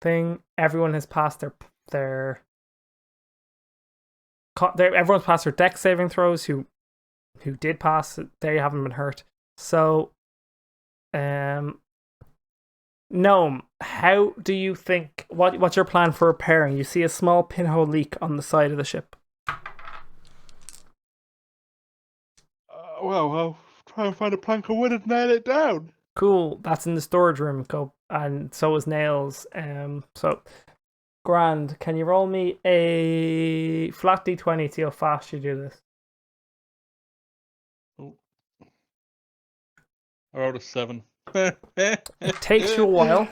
thing. Everyone has passed everyone's passed their dex saving throws. Who did pass? They haven't been hurt. So, Gnome, how do you think? What's your plan for repairing? You see a small pinhole leak on the side of the ship. Well, I'll try and find a plank of wood and nail it down. Cool. That's in the storage room. Go, and so is nails. So grand. Can you roll me a flat d20 to see how fast you do this? Oh. I rolled a 7. It takes you a while.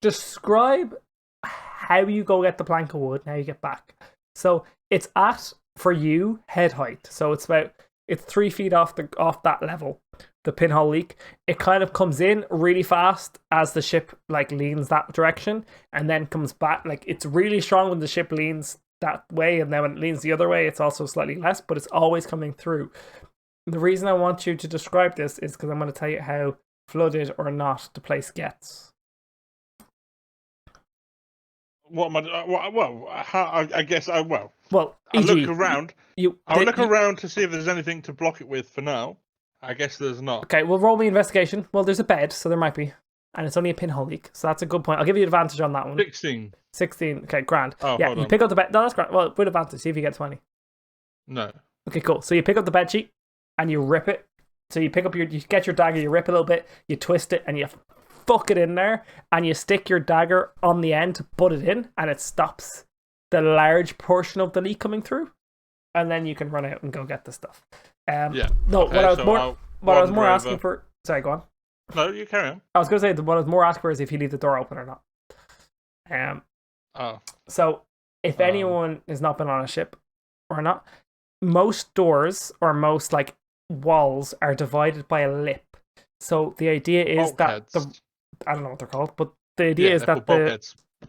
Describe how you go get the plank of wood and how you get back. So it's at, for you, head height. So it's 3 feet off that level. The pinhole leak. It kind of comes in really fast as the ship like leans that direction, and then comes back. Like, it's really strong when the ship leans that way, and then when it leans the other way, it's also slightly less. But it's always coming through. The reason I want you to describe this is because I'm going to tell you how flooded or not the place gets. What am I? Well, I guess I will. Well, I'll look around. I'll look you, around to see if there's anything to block it with for now. I guess there's not. Okay, well, roll me investigation. Well, there's a bed, so there might be. And it's only a pinhole leak, so that's a good point. I'll give you advantage on that one. 16. 16. Okay, grand. Oh, yeah, you pick up the bed. No, that's grand. Well, with advantage, see if you get 20. No. Okay, cool. So you pick up the bed sheet and you rip it. So you get your dagger, you rip it a little bit, you twist it, and you fuck it in there, and you stick your dagger on the end to put it in, and it stops the large portion of the leak coming through. And then you can run out and go get the stuff. Yeah. No, okay, what I was more asking for. Sorry, go on. No, you carry on. I was going to say that what I was more asking for is if you leave the door open or not. So if anyone has not been on a ship or not, most doors or most like walls are divided by a lip. So the idea is that I don't know what they're called, but the idea is that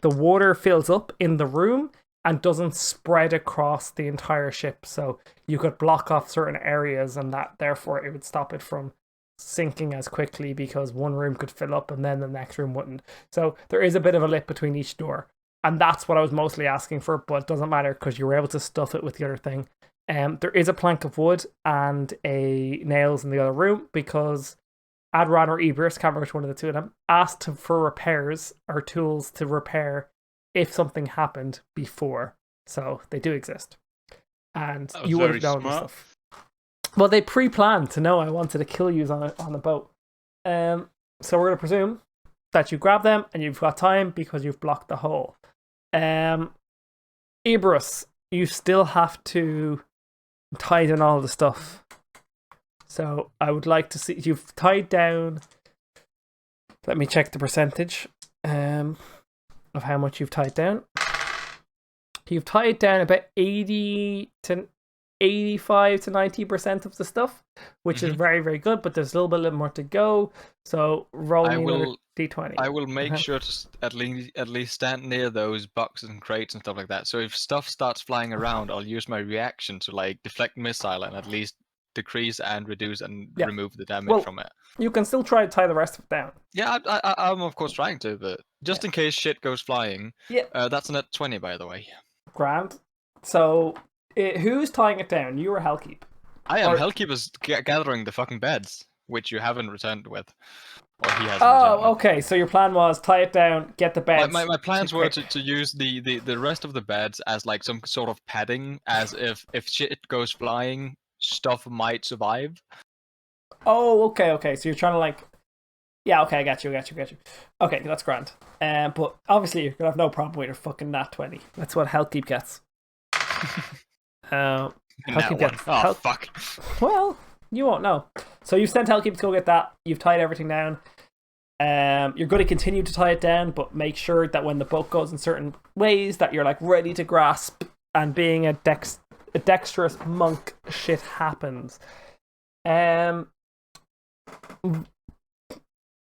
the water fills up in the room and doesn't spread across the entire ship. So you could block off certain areas, and that therefore it would stop it from sinking as quickly because one room could fill up and then the next room wouldn't. So there is a bit of a lip between each door. And that's what I was mostly asking for, but it doesn't matter because you were able to stuff it with the other thing. There is a plank of wood and a nails in the other room because Adran or Eberus, can't remember which one of the two of them, asked for repairs or tools to repair if something happened before. So they do exist. And you would have known this stuff. Well, they pre-planned to know I wanted to kill you on a boat. So we're going to presume that you grab them and you've got time because you've blocked the hole. Eberus, you still have to tie down all the stuff. So I would like to see, you've tied down, let me check the percentage of how much you've tied down. You've tied down about 80 to 85 to 90% of the stuff, which is very, very good, but there's a little bit more to go. So roll me another d20. I will make sure to at least stand near those boxes and crates and stuff like that. So if stuff starts flying around, I'll use my reaction to like deflect missile and at least decrease and reduce and remove the damage from it. You can still try to tie the rest of it down. Yeah, I'm of course trying to, but just in case shit goes flying. That's a net 20, by the way. Grand. So who's tying it down? You or Hellkeep? I am. Hellkeep is gathering the fucking beds, which you haven't returned with. Or he hasn't. Okay. So your plan was tie it down, get the beds. My plans were to use the rest of the beds as like some sort of padding, as if shit goes flying, stuff might survive. Oh, okay. So you're trying to like... Yeah, okay, I got you. Okay, that's grand. But obviously you're going to have no problem with your fucking nat 20. That's what Hellkeep gets. Hellkeep gets... fuck. Well, you won't know. So you've sent Hellkeep to go get that. You've tied everything down. You're going to continue to tie it down, but make sure that when the boat goes in certain ways that you're like ready to grasp, and being a dexterous monk, shit happens.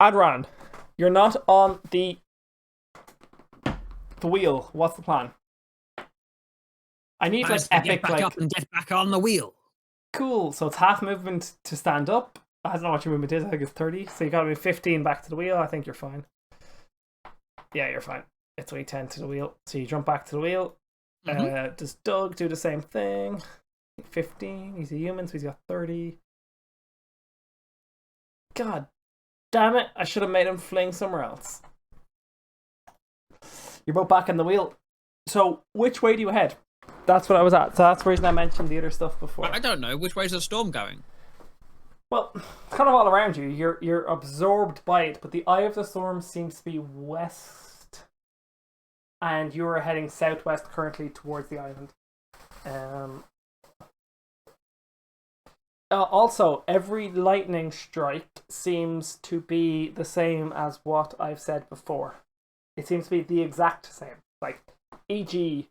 Adran, you're not on the wheel. What's the plan? I need like epic get back up and get back on the wheel. Cool. So it's half movement to stand up. I don't know what your movement is. I think it's 30. So you got to be 15 back to the wheel. I think you're fine. Yeah, you're fine. It's week 10 to the wheel. So you jump back to the wheel. Does Doug do the same thing? 15. He's a human, so he's got 30. God damn it. I should have made him fling somewhere else. You're both back in the wheel. So which way do you head? That's what I was at. So that's the reason I mentioned the other stuff before. I don't know. Which way's the storm going? Well, it's kind of all around you. You're absorbed by it, but the eye of the storm seems to be west. And you're heading southwest currently towards the island. Also, every lightning strike seems to be the same as what I've said before. It seems to be the exact same. Like, e.g.,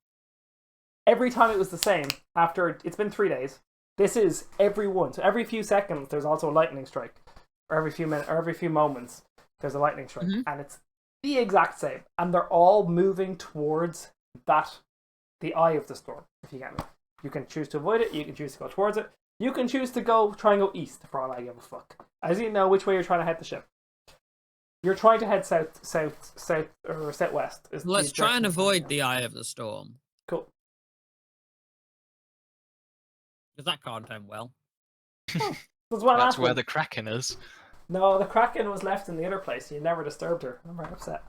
every time it was the same, after it's been 3 days, this is every one. So every few seconds, there's also a lightning strike. Or every few minutes, or every few moments, there's a lightning strike. And it's the exact same. And they're all moving towards the eye of the storm, if you get me. You can choose to avoid it, you can choose to go towards it. You can choose to try and go east, for all I give a fuck. As you know which way you're trying to head the ship. You're trying to head south, or southwest. Let's try and avoid the eye of the storm. Cool. Because that can't end well. That's where the Kraken is. No, the Kraken was left in the other place. You never disturbed her. I'm very upset.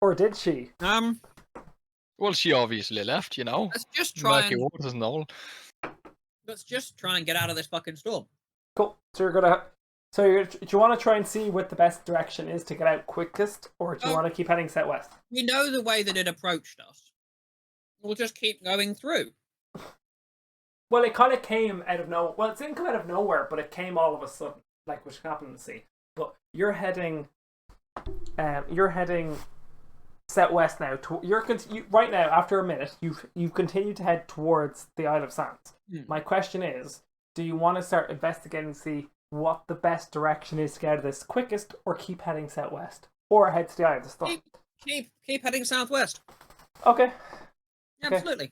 Or did she? Well, she obviously left, you know. Let's just try Murky waters and all. Let's just try and get out of this fucking storm. Cool. So you're gonna. Do you want to try and see what the best direction is to get out quickest, or do you want to keep heading southwest? We know the way that it approached us. We'll just keep going through. Well, it kind of came out of nowhere. Well, it didn't come out of nowhere, but it came all of a sudden, like which happened to see. But you're heading southwest now. Right now, after a minute, you've continued to head towards the Isle of Sands. My question is, do you want to start investigating to see what the best direction is to get out of this quickest, or keep heading southwest, or head to the Eye of the Storm? Keep heading southwest. Okay. Yeah, absolutely.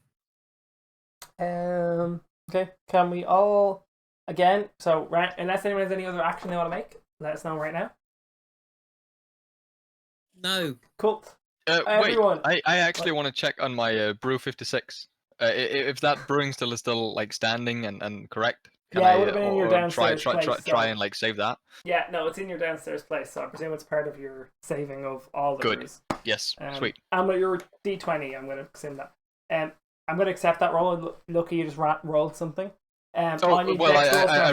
Okay. Can we all again? So right, unless anyone has any other action they want to make, let us know right now. No. Cool. Everyone. Wait, I actually want to check on my Brew 56. If that brewing still is like standing and correct. Can it would have been in your downstairs place. Try and like save that. Yeah, no, it's in your downstairs place, so I presume it's part of your saving of all the brews. Yes, sweet. And with your D20, I'm going to assume that. I'm going to accept that roll. Lucky, you just rolled something. I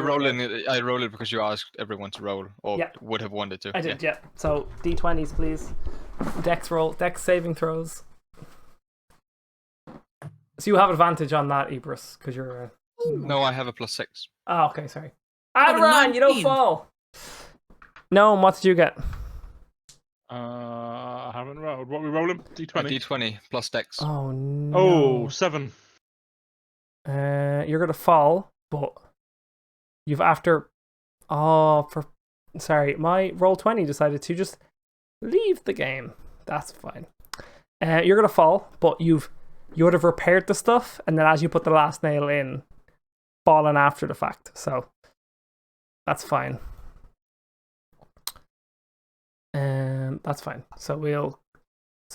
roll it because you asked everyone to roll, or would have wanted to. I did, yeah. So D20s, please. Dex saving throws. So you have advantage on that, Ibris, because you're. No, I have a +6. Oh, okay, sorry. Adran, you don't fall. No, what did you get? I haven't rolled. What are we rolling? D20. D20 plus Dex. Oh no. Oh, 7. You're gonna fall, but you've after. Sorry, my Roll20 decided to just leave the game. That's fine. You're gonna fall, but you would have repaired the stuff, and then as you put the last nail in, fallen after the fact. So that's fine. That's fine. So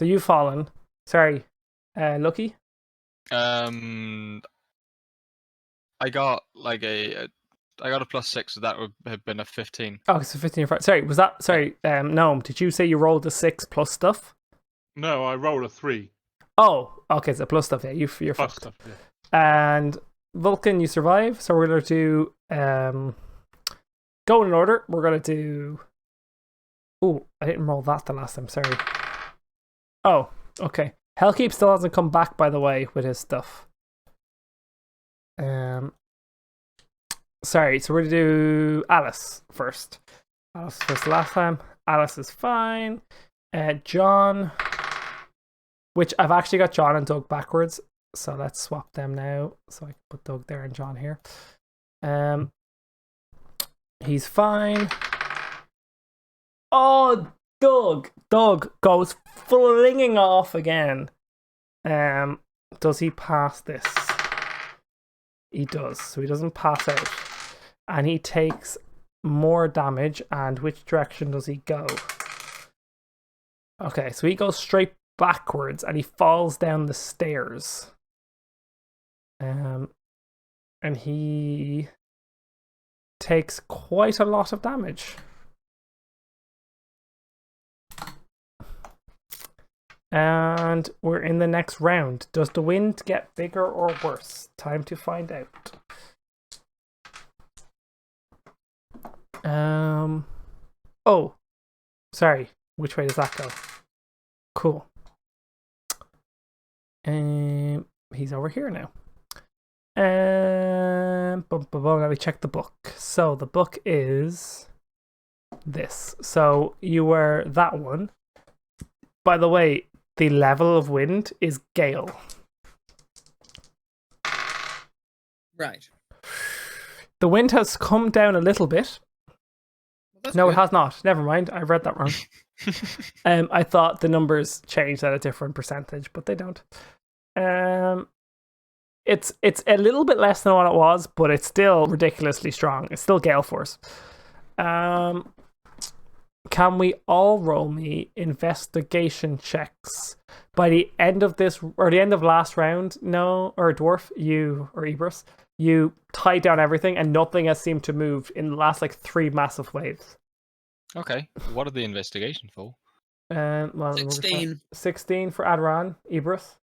you've fallen. Sorry, Lucky. I got like I got a +6, so that would have been a 15. Oh, so 15. Sorry, was that? Sorry, Gnome. Did you say you rolled a 6 plus stuff? No, I rolled a 3. Oh, okay, so plus stuff. Yeah, you're plus fucked. Stuff, yeah. And Vulcan, you survive. So we're gonna do go in order. We're gonna do. Oh, I didn't roll that the last time. Sorry. Oh, okay. Hellkeep still hasn't come back, by the way, with his stuff. Sorry. So we're gonna do Alice first. Alice first last time. Alice is fine. John, which I've actually got John and Doug backwards. So let's swap them now. So I can put Doug there and John here. He's fine. Oh, Doug goes flinging off again. Does he pass this? He does. So he doesn't pass out. And he takes more damage. And which direction does he go? Okay, so he goes straight backwards and he falls down the stairs. And he takes quite a lot of damage. And we're in the next round. Does the wind get bigger or worse? Time to find out. Oh, sorry. Which way does that go? Cool. He's over here now. Let me check the book. So the book is this. So you were that one. By the way, the level of wind is gale. Right. The wind has come down a little bit. Well, No, good. it has not. Never mind. I read that wrong. I thought the numbers changed at a different percentage, but they don't. It's a little bit less than what it was, but it's still ridiculously strong. It's still gale force. Can we all roll me investigation checks by the end of this or the end of last round? No, or Dwarf, you or Ibris, you tied down everything and nothing has seemed to move in the last like 3 massive waves. Okay. What are the investigation for? Well, 16. 16 for Adran, Ibris.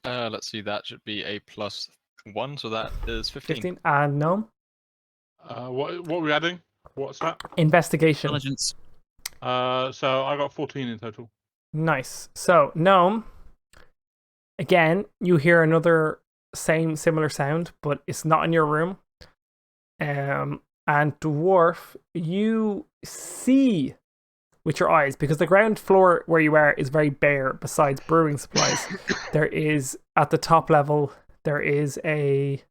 Let's see. That should be a +1, so that is 15. 15 and Gnome. What are we adding? What's that? Investigation. Intelligence. So I got 14 in total. Nice. So Gnome, again, you hear another similar sound, but it's not in your room. And Dwarf, you see with your eyes, because the ground floor where you are is very bare besides brewing supplies. There is, at the top level, there is a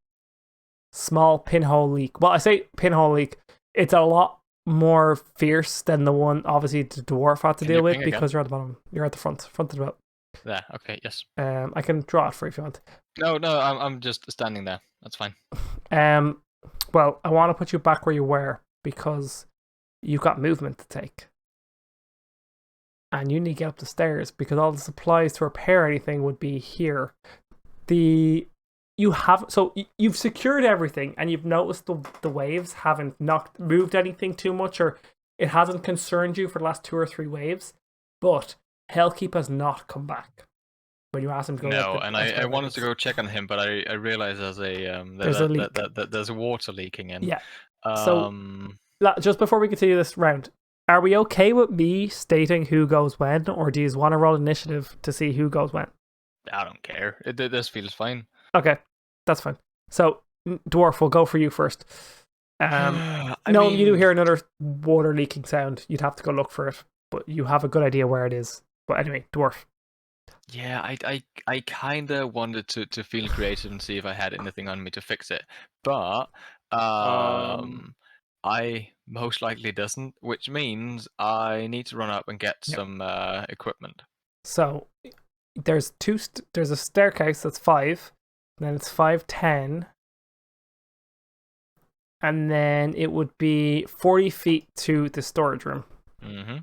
small pinhole leak. Well, I say pinhole leak, it's a lot more fierce than the one, obviously, the Dwarf had to deal with, because you're at the bottom. You're at the front of the boat. There, okay, yes. I can draw it for you if you want. No, I'm just standing there. That's fine. Well, I want to put you back where you were, because you've got movement to take. And you need to get up the stairs because all the supplies to repair anything would be here. You've secured everything and you've noticed the waves haven't moved anything too much, or it hasn't concerned you for the last 2 or 3 waves. But Hellkeep has not come back when you asked him to go. No, and I wanted to go check on him, but I realized there's a water leaking in. Yeah. So just before we continue this round, are we okay with me stating who goes when, or do you want to roll initiative to see who goes when? I don't care. This feels fine. Okay, that's fine. So, Dwarf, we'll go for you first. You do hear another water leaking sound. You'd have to go look for it, but you have a good idea where it is. But anyway, Dwarf. Yeah, I kind of wanted to feel creative and see if I had anything on me to fix it, but I most likely doesn't, which means I need to run up and get some equipment. So there's a staircase that's 5, then it's 5, 10, and then it would be 40 feet to the storage room. Mm-hmm.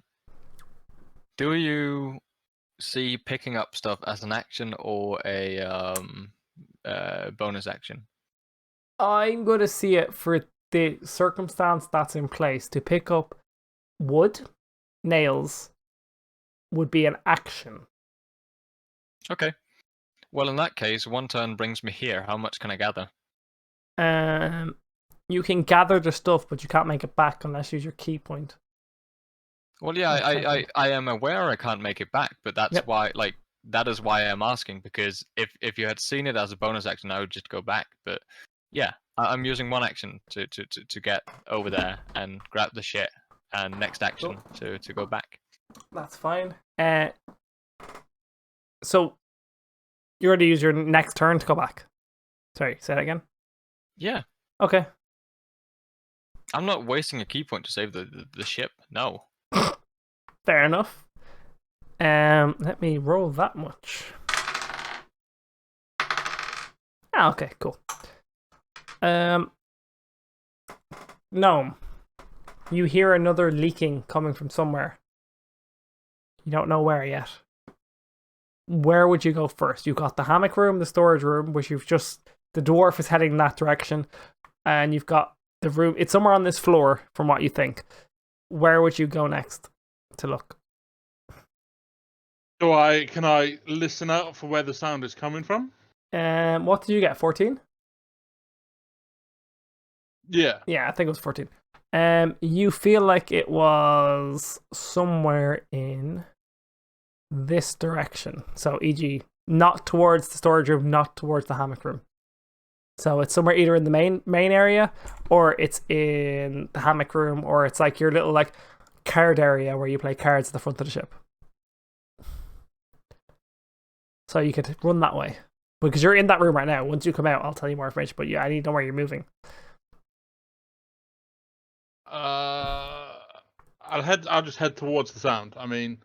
Do you see picking up stuff as an action or a bonus action? I'm going to see it for the circumstance that's in place. To pick up wood, nails, would be an action. Okay. Well, in that case, 1 turn brings me here. How much can I gather? You can gather the stuff, but you can't make it back unless you use your key point. Well, yeah, I am aware I can't make it back, but that's why, that is why I'm asking, because if you had seen it as a bonus action, I would just go back. But yeah, I'm using 1 action to get over there and grab the shit, and next action to go back. That's fine. So you're going to use your next turn to go back. Sorry, say that again. Yeah. Okay. I'm not wasting a key point to save the ship. No. Fair enough. Let me roll that much. Okay, cool. Gnome, you hear another leaking coming from somewhere. You don't know where yet. Where would you go first? You've got the hammock room, the storage room, which the dwarf is heading in that direction, and you've got the room. It's somewhere on this floor, from what you think. Where would you go next to look? Can I listen out for where the sound is coming from? What did you get? 14? Yeah. Yeah, I think it was 14. You feel like it was somewhere in this direction. So, e.g., not towards the storage room, not towards the hammock room. So it's somewhere either in the main area, or it's in the hammock room, or it's like your little like card area where you play cards at the front of the ship. So you could run that way. Because you're in that room right now. Once you come out, I'll tell you more information. But yeah, I need to know where you're moving. I'll just head towards the sound. I mean,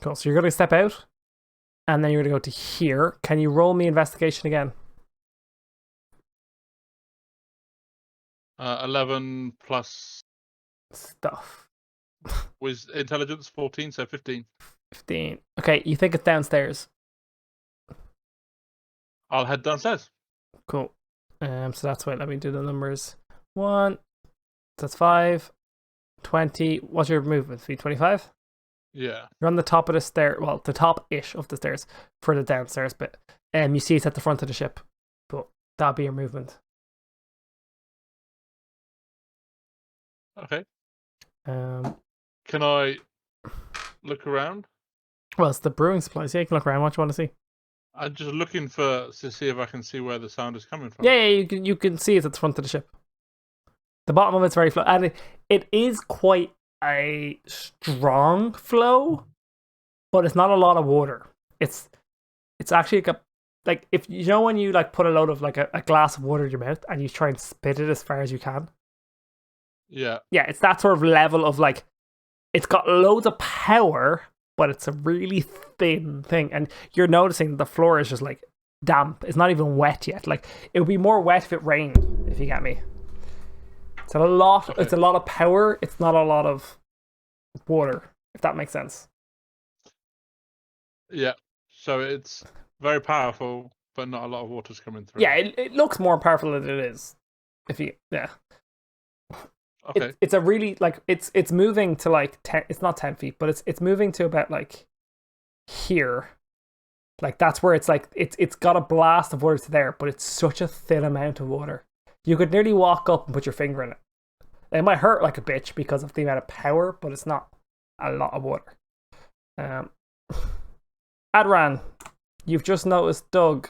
cool. So you're going to step out, and then you're going to go to here. Can you roll me investigation again? 11 plus stuff. Was intelligence 14, so 15. 15. Okay, you think it's downstairs. I'll head downstairs. Cool. So that's why let me do the numbers. 1. That's 5. 20. What's your movement? Feet 25? Yeah. You're on the top of the stair. Well, the top-ish of the stairs for the downstairs bit. You see it's at the front of the ship. But that'll be your movement. Okay. Can I look around? Well, it's the brewing supplies. Yeah, you can look around. What do you want to see? I'm just looking to see if I can see where the sound is coming from. Yeah, you can see it at the front of the ship. The bottom of it's very flow, and it is quite a strong flow, but it's not a lot of water. It's actually like if you know when you like put a load of like a glass of water in your mouth and you try and spit it as far as you can. Yeah. Yeah, it's that sort of level of like it's got loads of power, but it's a really thin thing, and you're noticing the floor is just like damp. It's not even wet yet. Like it would be more wet if it rained, if you get me. It's a lot. Okay. It's a lot of power. It's not a lot of water, if that makes sense. Yeah. So it's very powerful, but not a lot of water's coming through. Yeah, it looks more powerful than it is. Yeah. Okay. It's a really like it's moving to like 10. It's not 10 feet, but it's moving to about like here. Like that's where it's like it's got a blast of water to there, but it's such a thin amount of water. You could nearly walk up and put your finger in it. It might hurt like a bitch because of the amount of power, but it's not a lot of water. Adran, you've just noticed Doug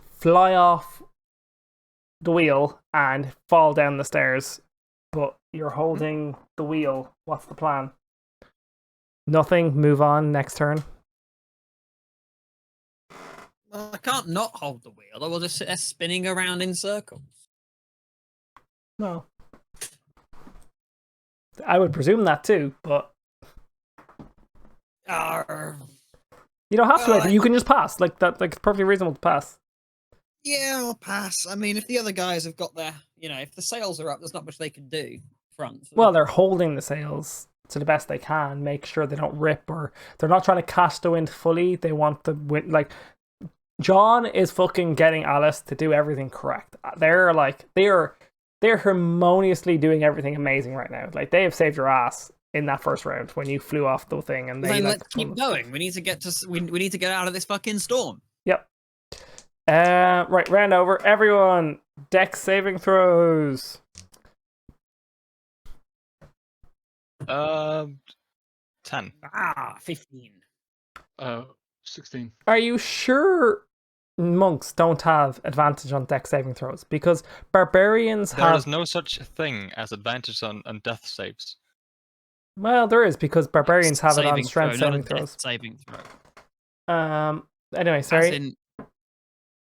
fly off the wheel and fall down the stairs, but you're holding the wheel. What's the plan? Nothing. Move on. Next turn. Well, I can't not hold the wheel. I will just sit there spinning around in circles. No. I would presume that too, but you don't have to. You can just pass. Like that. Like it's perfectly reasonable to pass. Yeah, I'll pass. I mean, if the other guys have got their, if the sails are up, there's not much they can do. Front. So. Well, they're holding the sails to the best they can. Make sure they don't rip, or they're not trying to catch the wind fully. They want the wind. Like John is fucking getting Alice to do everything correct. They're harmoniously doing everything amazing right now. Like they have saved your ass in that first round when you flew off the thing, and they let's keep going. We need to get we need to get out of this fucking storm. Yep. Right, round over. Everyone, dex saving throws. 10. 15. 16. Are you sure monks don't have advantage on dex saving throws? Because barbarians have... There is no such thing as advantage on death saves. Well, there is, because barbarians have it on strength saving throws. Saving throw. Anyway, sorry.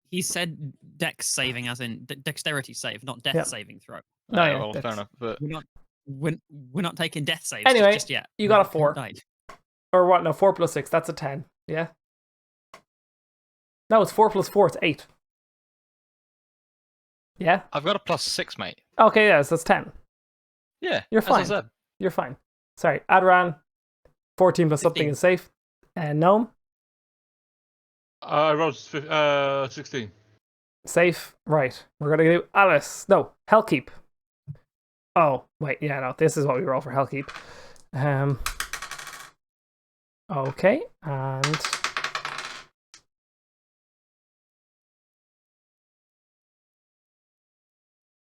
He said dex saving as in dexterity save, not death saving throw. No, yeah, well, fair enough. But we're not taking death saves anyway, just yet. You got a 4. Or what? No, 4 plus 6. That's a 10. Yeah? No, it's 4 plus 4. It's 8. Yeah? I've got a plus 6, mate. Okay, yeah, so that's 10. Yeah, you're fine. as I said. You're fine. Sorry, Adran, 14 plus something 15. is safe. And Gnome? I rolled 16. Safe. Right. We're going to do Alice. No, Hellkeep. Oh, wait. Yeah, no. This is what we roll for Hellkeep. Okay. And